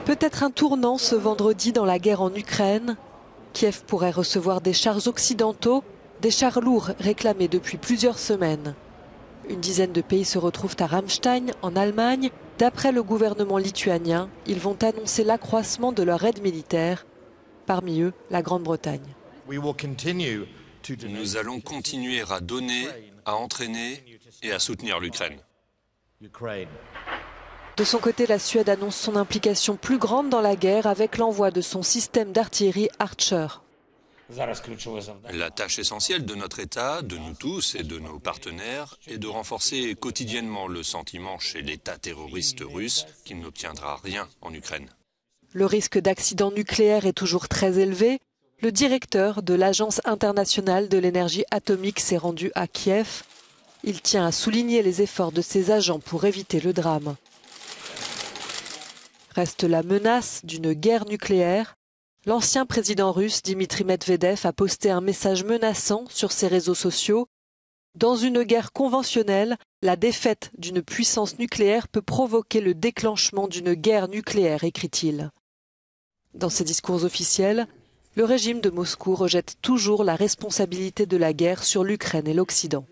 Peut-être un tournant ce vendredi dans la guerre en Ukraine. Kiev pourrait recevoir des chars occidentaux, des chars lourds réclamés depuis plusieurs semaines. Une dizaine de pays se retrouvent à Ramstein, en Allemagne. D'après le gouvernement lituanien, ils vont annoncer l'accroissement de leur aide militaire, parmi eux la Grande-Bretagne. Nous allons continuer à donner, à entraîner et à soutenir l'Ukraine. De son côté, la Suède annonce son implication plus grande dans la guerre avec l'envoi de son système d'artillerie Archer. La tâche essentielle de notre État, de nous tous et de nos partenaires est de renforcer quotidiennement le sentiment chez l'État terroriste russe qu'il n'obtiendra rien en Ukraine. Le risque d'accident nucléaire est toujours très élevé. Le directeur de l'Agence internationale de l'énergie atomique s'est rendu à Kiev. Il tient à souligner les efforts de ses agents pour éviter le drame. Reste la menace d'une guerre nucléaire. L'ancien président russe Dmitri Medvedev a posté un message menaçant sur ses réseaux sociaux. Dans une guerre conventionnelle, la défaite d'une puissance nucléaire peut provoquer le déclenchement d'une guerre nucléaire, écrit-il. Dans ses discours officiels, le régime de Moscou rejette toujours la responsabilité de la guerre sur l'Ukraine et l'Occident.